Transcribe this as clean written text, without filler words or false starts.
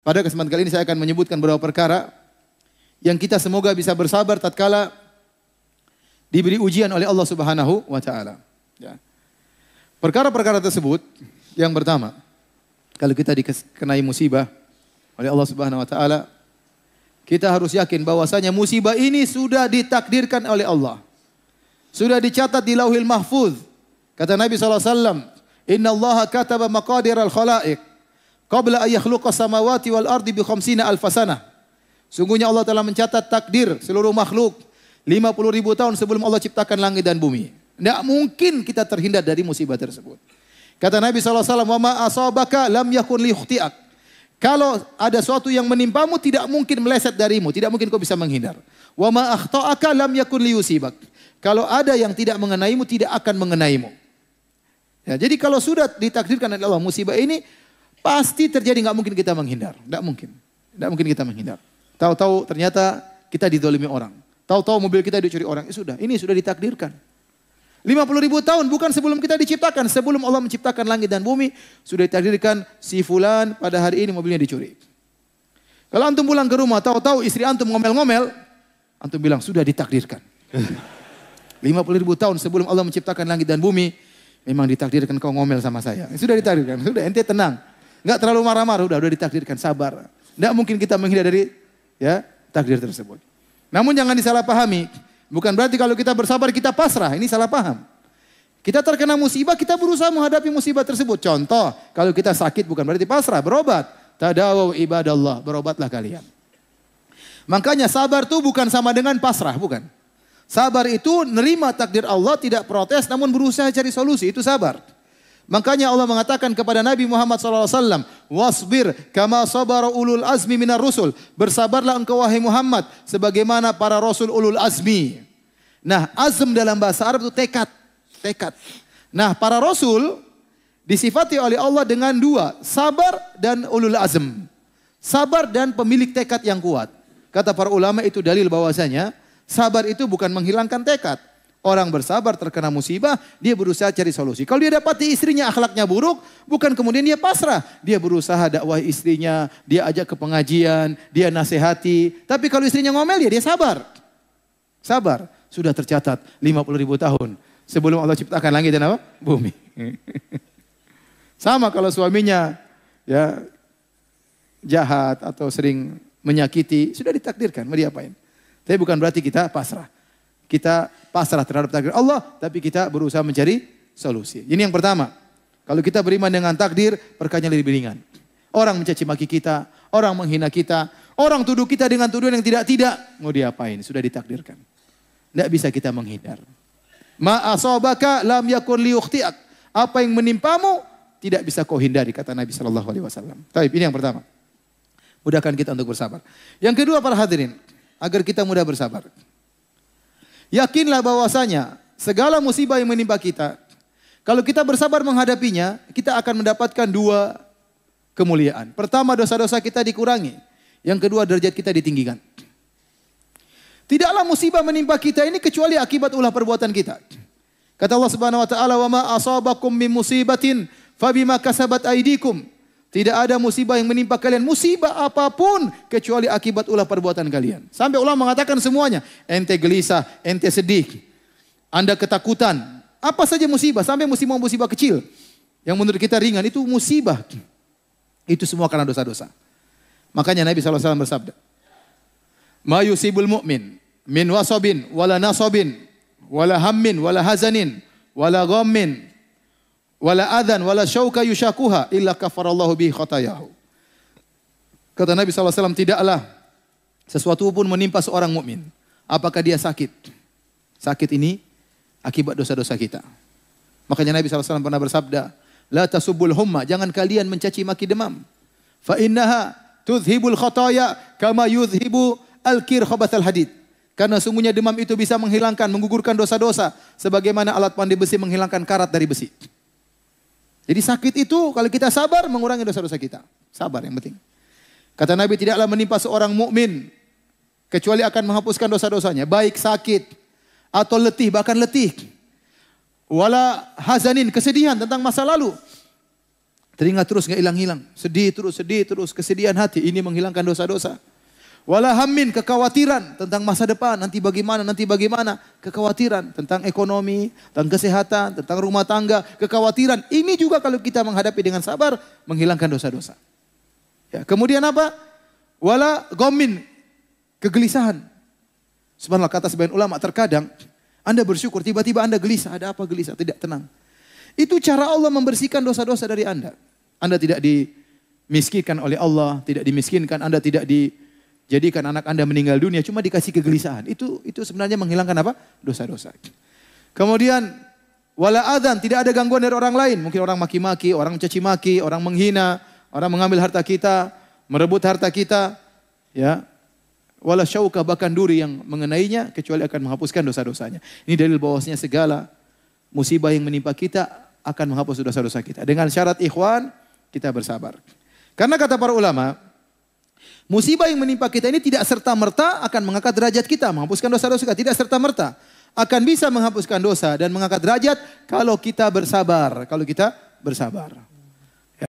Pada kesempatan kali ini saya akan menyebutkan beberapa perkara yang kita semoga bisa bersabar tatkala diberi ujian oleh Allah Subhanahu wa taala. Ya. Perkara-perkara tersebut, yang pertama, kalau kita dikenai musibah oleh Allah Subhanahu wa taala, kita harus yakin bahwasanya musibah ini sudah ditakdirkan oleh Allah. Sudah dicatat di Lauhil Mahfuz. Kata Nabi SAW, "Inna Allah kataba maqadir al-khalaiq qabla an yakhluqa samawati wal ardi bi khamsina alf sanah." Sungguhnya Allah telah mencatat takdir seluruh makhluk 50.000 tahun sebelum Allah ciptakan langit dan bumi. Tidak mungkin kita terhindar dari musibah tersebut. Kata Nabi SAW, "Wa ma asabaka lam yakun liyukhti'ak." Kalau ada sesuatu yang menimpamu tidak mungkin meleset darimu, tidak mungkin kau bisa menghindar. "Wa ma akhta'aka lam yakun liyusibak." Kalau ada yang tidak mengenaimu, tidak akan mengenaimu. Ya, jadi kalau sudah ditakdirkan oleh Allah musibah ini pasti terjadi, nggak mungkin kita menghindar, nggak mungkin kita menghindar. Tahu-tahu ternyata kita dizalimi orang, tahu-tahu mobil kita dicuri orang, ini sudah ditakdirkan. 50.000 tahun bukan sebelum kita diciptakan, sebelum Allah menciptakan langit dan bumi sudah ditakdirkan si fulan pada hari ini mobilnya dicuri. Kalau antum pulang ke rumah, tahu-tahu istri antum ngomel-ngomel, antum bilang sudah ditakdirkan. 50.000 tahun sebelum Allah menciptakan langit dan bumi, memang ditakdirkan kau ngomel sama saya. Sudah ditakdirkan, sudah ente tenang. Enggak terlalu marah-marah, udah ditakdirkan, sabar. Enggak mungkin kita menghindar dari takdir tersebut. Namun jangan disalahpahami. Bukan berarti kalau kita bersabar kita pasrah, ini salah paham. Kita terkena musibah, kita berusaha menghadapi musibah tersebut. Contoh, kalau kita sakit bukan berarti pasrah, berobat. Tadawu ibadallah, berobatlah kalian. Makanya sabar itu bukan sama dengan pasrah, bukan. Sabar itu nerima takdir Allah, tidak protes, namun berusaha cari solusi, itu sabar. Makanya Allah mengatakan kepada Nabi Muhammad SAW, "Wasbir kama sabara ulul azmi minar rusul." Bersabarlah engkau wahai Muhammad, sebagaimana para rasul ulul azmi. Nah, azm dalam bahasa Arab itu tekad. Nah, para rasul disifati oleh Allah dengan dua, sabar dan ulul azm. Sabar dan pemilik tekad yang kuat. Kata para ulama itu dalil bahwasanya sabar itu bukan menghilangkan tekad. Orang bersabar terkena musibah, dia berusaha cari solusi. Kalau dia dapati istrinya akhlaknya buruk, bukan kemudian dia pasrah. Dia berusaha dakwah istrinya, dia ajak ke pengajian, dia nasihati. Tapi kalau istrinya ngomel, dia sabar. Sabar. Sudah tercatat 50.000 tahun sebelum Allah ciptakan langit dan bumi. Sama kalau suaminya jahat atau sering menyakiti, sudah ditakdirkan, mau diapain. Tapi bukan berarti kita pasrah. Kita pasrah terhadap takdir Allah, tapi kita berusaha mencari solusi. Ini yang pertama. Kalau kita beriman dengan takdir, perkaranya lebih ringan. Orang mencaci maki kita, orang menghina kita, orang tuduh kita dengan tuduhan yang tidak-tidak, mau diapain? Sudah ditakdirkan. Tidak bisa kita menghindar. Ma asabaka lam yakun liyukhti'ak. Apa yang menimpamu tidak bisa kau hindari, kata Nabi SAW. Baik, ini yang pertama. Mudahkan kita untuk bersabar. Yang kedua, para hadirin, agar kita mudah bersabar. Yakinlah bahwasanya segala musibah yang menimpa kita, kalau kita bersabar menghadapinya, kita akan mendapatkan dua kemuliaan. Pertama, dosa-dosa kita dikurangi. Yang kedua, derajat kita ditinggikan. Tidaklah musibah menimpa kita ini kecuali akibat ulah perbuatan kita. Kata Allah Subhanahu wa taala, "Wa ma asabakum min musibatin fabima kasabat aydikum." Tidak ada musibah yang menimpa kalian, musibah apapun kecuali akibat ulah perbuatan kalian. Sampai ulama mengatakan semuanya, ente gelisah, ente sedih, Anda ketakutan, apa saja musibah, sampai musibah kecil yang menurut kita ringan itu musibah. Itu semua karena dosa-dosa. Makanya Nabi SAW bersabda, "Ma yusibul mu'min min wasabin wala nasabin wala hammin wala hazanin wala ghammin wala adhan wala syauka yushakuha illa kafarallahu bihi khatayahu." Kata Nabi SAW, tidaklah sesuatu pun menimpa seorang mukmin. Apakah dia sakit? Sakit ini akibat dosa-dosa kita. Makanya Nabi SAW pernah bersabda, "La tasubbul humma." Jangan kalian mencaci maki demam. "Fa innaha tudhibul khataya kama yudhibu al-kir khabathal hadid." Karena sungguhnya demam itu bisa menghilangkan, menggugurkan dosa-dosa. Sebagaimana alat pandai besi menghilangkan karat dari besi. Jadi sakit itu kalau kita sabar mengurangi dosa-dosa kita. Sabar yang penting. Kata Nabi, tidaklah menimpa seorang mukmin kecuali akan menghapuskan dosa-dosanya. Baik sakit atau letih, bahkan letih. Wala hazanin, kesedihan tentang masa lalu. Teringat terus nggak hilang-hilang. Sedih terus, kesedihan hati. Ini menghilangkan dosa-dosa. Wala hammin, kekhawatiran tentang masa depan, nanti bagaimana. Kekhawatiran tentang ekonomi, tentang kesehatan, tentang rumah tangga, kekhawatiran. Ini juga kalau kita menghadapi dengan sabar, menghilangkan dosa-dosa. Ya, kemudian apa? Wala ghammin, kegelisahan. Subhanallah, kata sebagian ulama, terkadang Anda bersyukur, tiba-tiba Anda gelisah. Ada apa gelisah? Tidak tenang. Itu cara Allah membersihkan dosa-dosa dari Anda. Anda tidak dimiskinkan oleh Allah, tidak dimiskinkan, Anda tidak dijadikan anak Anda meninggal dunia, cuma dikasih kegelisahan. Itu sebenarnya menghilangkan apa? Dosa-dosa. Kemudian wala adzan, tidak ada gangguan dari orang lain. Mungkin orang maki-maki, orang mencaci maki, orang menghina, orang mengambil harta kita, merebut harta kita, ya. Wala syauka, bahkan duri yang mengenainya kecuali akan menghapuskan dosa-dosanya. Ini dalil bahwasanya segala musibah yang menimpa kita akan menghapus dosa-dosa kita. Dengan syarat ikhwan, kita bersabar. Karena kata para ulama, musibah yang menimpa kita ini tidak serta-merta akan mengangkat derajat kita, menghapuskan dosa-dosa kita. Tidak serta-merta. Akan bisa menghapuskan dosa dan mengangkat derajat kalau kita bersabar. Kalau kita bersabar.